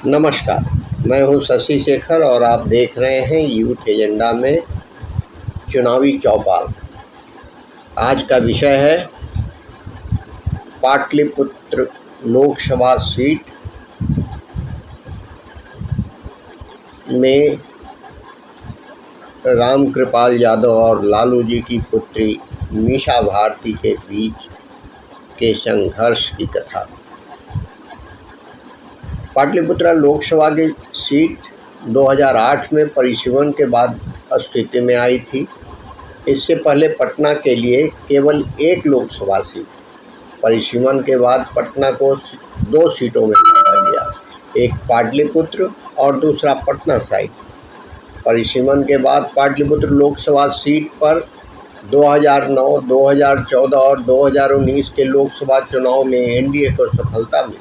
नमस्कार, मैं हूं शशि शेखर और आप देख रहे हैं यूथ एजेंडा में चुनावी चौपाल। आज का विषय है पाटलिपुत्र लोकसभा सीट में रामकृपाल यादव और लालू जी की पुत्री मीसा भारती के बीच के संघर्ष की कथा। पाटलिपुत्र लोकसभा की सीट 2008 में परिसीमन के बाद अस्तित्व में आई थी। इससे पहले पटना के लिए केवल एक लोकसभा सीट, परिसीमन के बाद पटना को 2 सीटों में बांटा गया, एक पाटलिपुत्र और दूसरा पटना साइड। परिसीमन के बाद पाटलिपुत्र लोकसभा सीट पर 2009, 2014 और 2019 के लोकसभा चुनाव में एनडीए को सफलता मिली।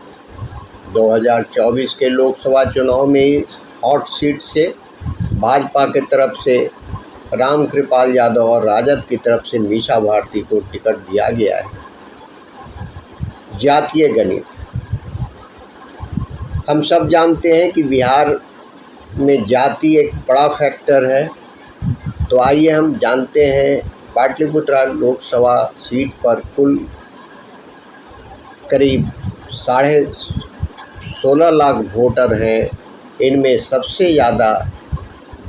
2024 के लोकसभा चुनाव में हॉट सीट से भाजपा की तरफ से रामकृपाल यादव और राजद की तरफ से मीसा भारती को टिकट दिया गया है। जातीय गणित। हम सब जानते हैं कि बिहार में जाति एक बड़ा फैक्टर है। तो आइए हम जानते हैं पाटलिपुत्र लोकसभा सीट पर कुल करीब 16.5 लाख वोटर हैं। इनमें सबसे ज़्यादा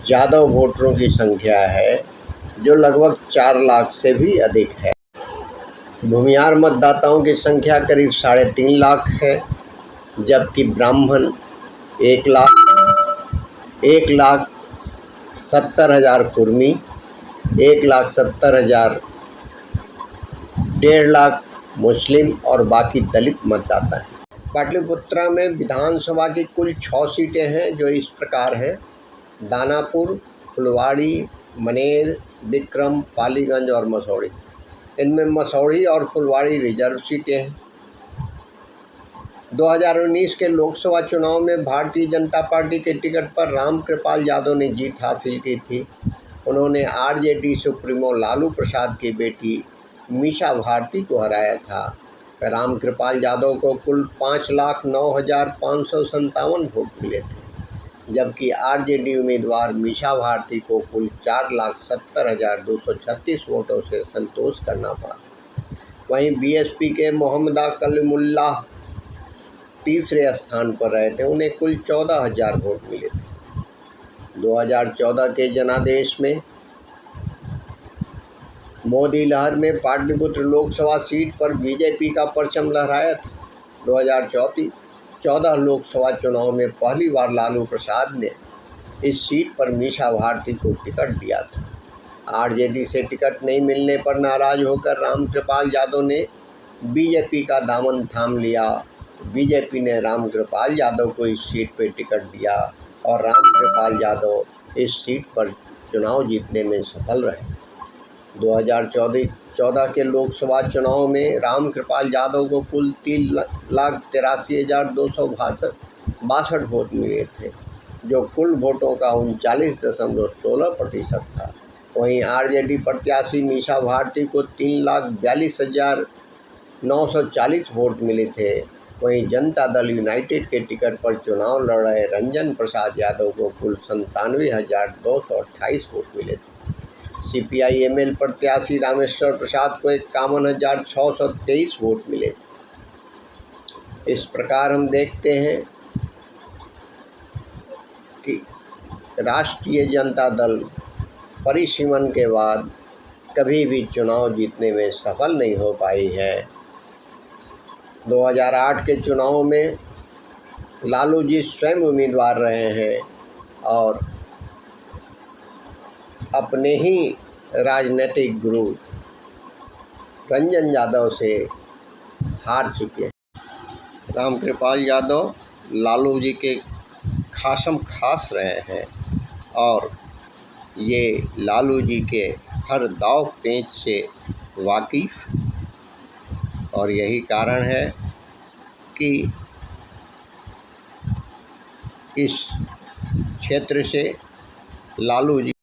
यादव वोटरों की संख्या है, जो लगभग 4 लाख से भी अधिक है। भूमिहार मतदाताओं की संख्या करीब 3.5 लाख है, जबकि ब्राह्मण 1,70,000, कुर्मी 1,70,000, 1.5 लाख मुस्लिम और बाकी दलित मतदाता हैं। पाटलिपुत्र में विधानसभा की कुल 6 सीटें हैं, जो इस प्रकार हैं: दानापुर, फुलवाड़ी, मनेर, विक्रम, पालीगंज और मसौढ़ी। इनमें मसौढ़ी और फुलवाड़ी रिजर्व सीटें हैं। 2019 के लोकसभा चुनाव में भारतीय जनता पार्टी के टिकट पर रामकृपाल यादव ने जीत हासिल की थी। उन्होंने आरजेडी सुप्रीमो लालू प्रसाद की बेटी मीसा भारती को हराया था। रामकृपाल यादव को कुल 5,09,557 वोट मिले थे, जबकि आरजेडी उम्मीदवार मीसा भारती को कुल 4,70,236 वोटों से संतोष करना पड़ा। वहीं बीएसपी के मोहम्मद कलीमुल्लाह तीसरे स्थान पर रहे थे, उन्हें कुल 14,000 वोट मिले थे। 2014 के जनादेश में मोदी लहर में पाटलिपुत्र लोकसभा सीट पर बीजेपी का परचम लहराया था। 2014 लोकसभा चुनाव में पहली बार लालू प्रसाद ने इस सीट पर मीसा भारती को टिकट दिया था। आरजेडी से टिकट नहीं मिलने पर नाराज होकर रामकृपाल यादव ने बीजेपी का दामन थाम लिया। बीजेपी ने रामकृपाल यादव को इस सीट पर टिकट दिया और रामकृपाल यादव इस सीट पर चुनाव जीतने में सफल रहे। 2014 के लोकसभा चुनाव में रामकृपाल यादव को कुल 3,83,262 वोट मिले थे, जो कुल वोटों का 39.16% था। वहीं आरजेडी प्रत्याशी मीसा भारती को 3,42,940 वोट मिले थे। वहीं जनता दल यूनाइटेड के टिकट पर चुनाव लड़ रहे रंजन प्रसाद यादव को कुल 97,228 वोट मिले थे। सीपीआई-एमएल प्रत्याशी रामेश्वर प्रसाद को 51,623 वोट मिले। इस प्रकार हम देखते हैं कि राष्ट्रीय जनता दल परिसीमन के बाद कभी भी चुनाव जीतने में सफल नहीं हो पाई है। 2008 के चुनाव में लालू जी स्वयं उम्मीदवार रहे हैं और अपने ही राजनीतिक गुरु रंजन यादव से हार चुके हैं। रामकृपाल यादव लालू जी के खासम खास रहे हैं और ये लालू जी के हर दाव पेच से वाकिफ़, और यही कारण है कि इस क्षेत्र से लालू जी